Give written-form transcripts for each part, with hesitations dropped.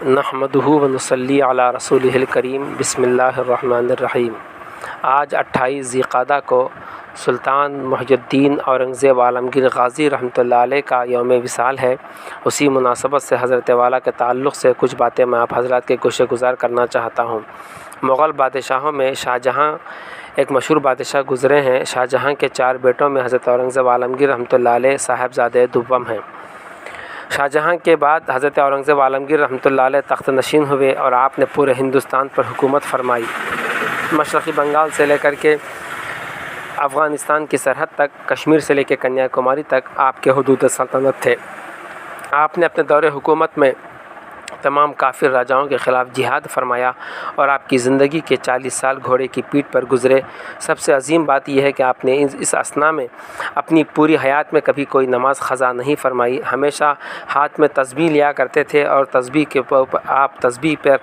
نحمدہ و نصلی علی رسولہ الکریم بسم اللہ الرحمن الرحیم۔ آج 28 ذی القعدہ کو سلطان محی الدین اورنگزیب عالمگیر غازی رحمۃ اللہ علیہ کا یوم وصال ہے۔ اسی مناسبت سے حضرت والا کے تعلق سے کچھ باتیں میں آپ حضرات کے گوشِ گزار کرنا چاہتا ہوں۔ مغل بادشاہوں میں شاہ جہاں ایک مشہور بادشاہ گزرے ہیں۔ شاہ جہاں کے 4 بیٹوں میں حضرت اورنگزیب عالمگیر رحمۃ اللہ علیہ صاحبزادہ دوم ہیں۔ شاہ جہاں کے بعد حضرت اورنگزیب عالمگیر رحمۃ اللہ علیہ تخت نشین ہوئے اور آپ نے پورے ہندوستان پر حکومت فرمائی۔ مشرقی بنگال سے لے کر کے افغانستان کی سرحد تک، کشمیر سے لے کے کنیا کماری تک آپ کے حدود سلطنت تھے۔ آپ نے اپنے دور حکومت میں تمام کافر راجاؤں کے خلاف جہاد فرمایا اور آپ کی زندگی کے 40 سال گھوڑے کی پیٹھ پر گزرے۔ سب سے عظیم بات یہ ہے کہ آپ نے اس اثنا میں اپنی پوری حیات میں کبھی کوئی نماز قضا نہیں فرمائی۔ ہمیشہ ہاتھ میں تسبیح لیا کرتے تھے اور آپ تسبیح پر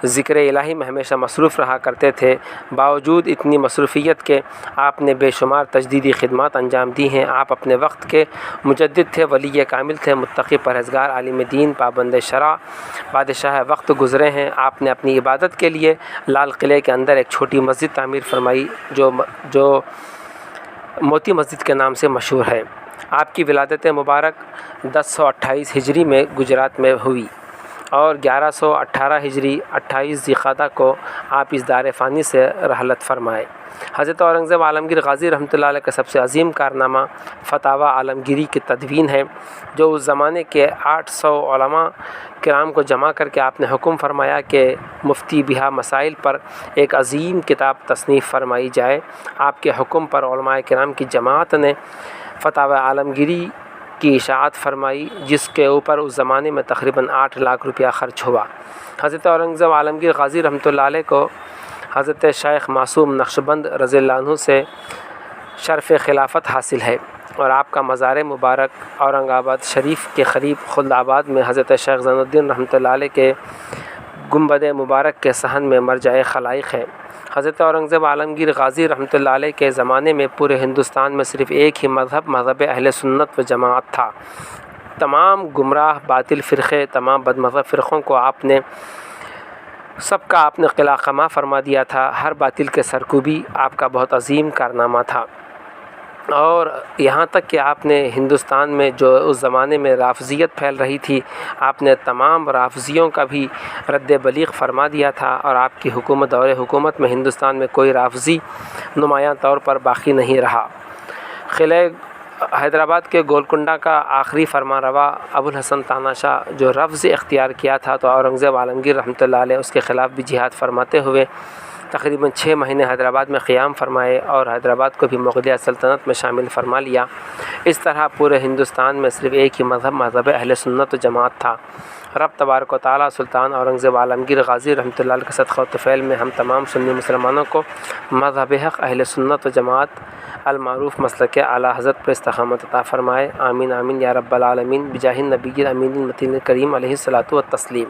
ذکر الہی میں ہمیشہ مصروف رہا کرتے تھے۔ باوجود اتنی مصروفیت کے آپ نے بے شمار تجدیدی خدمات انجام دی ہیں۔ آپ اپنے وقت کے مجدد تھے، ولی کامل تھے، متقی پرہیزگار، عالم دین، پابند شرع، بادشاہ وقت گزرے ہیں۔ آپ نے اپنی عبادت کے لیے لال قلعے کے اندر ایک چھوٹی مسجد تعمیر فرمائی جو موتی مسجد کے نام سے مشہور ہے۔ آپ کی ولادت مبارک 1028 ہجری میں گجرات میں ہوئی اور 1118 ہجری 28 ذی القعدہ کو آپ اس دار فانی سے رحلت فرمائے۔ حضرت اورنگزیب عالمگیر غازی رحمۃ اللہ علیہ کا سب سے عظیم کارنامہ فتاوی عالمگیری کی تدوین ہے، جو اس زمانے کے 800 علماء کرام کو جمع کر کے آپ نے حکم فرمایا کہ مفتی بہا مسائل پر ایک عظیم کتاب تصنیف فرمائی جائے۔ آپ کے حکم پر علماء کرام کی جماعت نے فتاوی عالمگیری کی اشاعت فرمائی، جس کے اوپر اس زمانے میں تقریباً 8 لاکھ روپیہ خرچ ہوا۔ حضرت اورنگزیب عالمگیر غازی رحمۃ اللہ علیہ کو حضرت شیخ معصوم نقشبند رضی اللہ عنہ سے شرف خلافت حاصل ہے اور آپ کا مزار مبارک اورنگ آباد شریف کے قریب خلد آباد میں حضرت شیخ زین الدین رحمۃ اللہ علیہ کے گنبد مبارک کے صحن میں مرجع خلائق ہے۔ حضرت اورنگزیب عالمگیر غازی رحمۃ اللہ علیہ کے زمانے میں پورے ہندوستان میں صرف ایک ہی مذہب اہل سنت و جماعت تھا۔ تمام گمراہ باطل فرقے، تمام بد مذہب فرقوں کو آپ نے قلع قمع فرما دیا تھا۔ ہر باطل کے سرکوبی آپ کا بہت عظیم کارنامہ تھا، اور یہاں تک کہ آپ نے ہندوستان میں جو اس زمانے میں رافضیت پھیل رہی تھی، آپ نے تمام رافضیوں کا بھی رد بلیغ فرما دیا تھا، اور آپ کی دور حکومت میں ہندوستان میں کوئی رافضی نمایاں طور پر باقی نہیں رہا۔ قلعہ حیدرآباد کے گولکنڈہ کا آخری فرمان روا ابوالحسن تاناشاہ جو رفض اختیار کیا تھا، تو اورنگزیب عالمگیر رحمۃ اللہ علیہ اس کے خلاف بھی جہاد فرماتے ہوئے تقریباً 6 مہینے حیدرآباد میں قیام فرمائے اور حیدرآباد کو بھی مغلیہ سلطنت میں شامل فرما لیا۔ اس طرح پورے ہندوستان میں صرف ایک ہی مذہب اہل سنت و جماعت تھا۔ رب تبارک و تعالیٰ سلطان اورنگزیب عالمگیر غازی رحمۃ اللہ علیہ کے صدقہ و طفیل میں ہم تمام سنی مسلمانوں کو مذہب حق اہل سنت و جماعت المعروف مسلک اعلیٰ حضرت پر استقامت عطا فرمائے۔ آمین آمین یا رب العالمین، بجاہ النبی الامین المتین الکریم علیہ الصلاۃ والتسلیم۔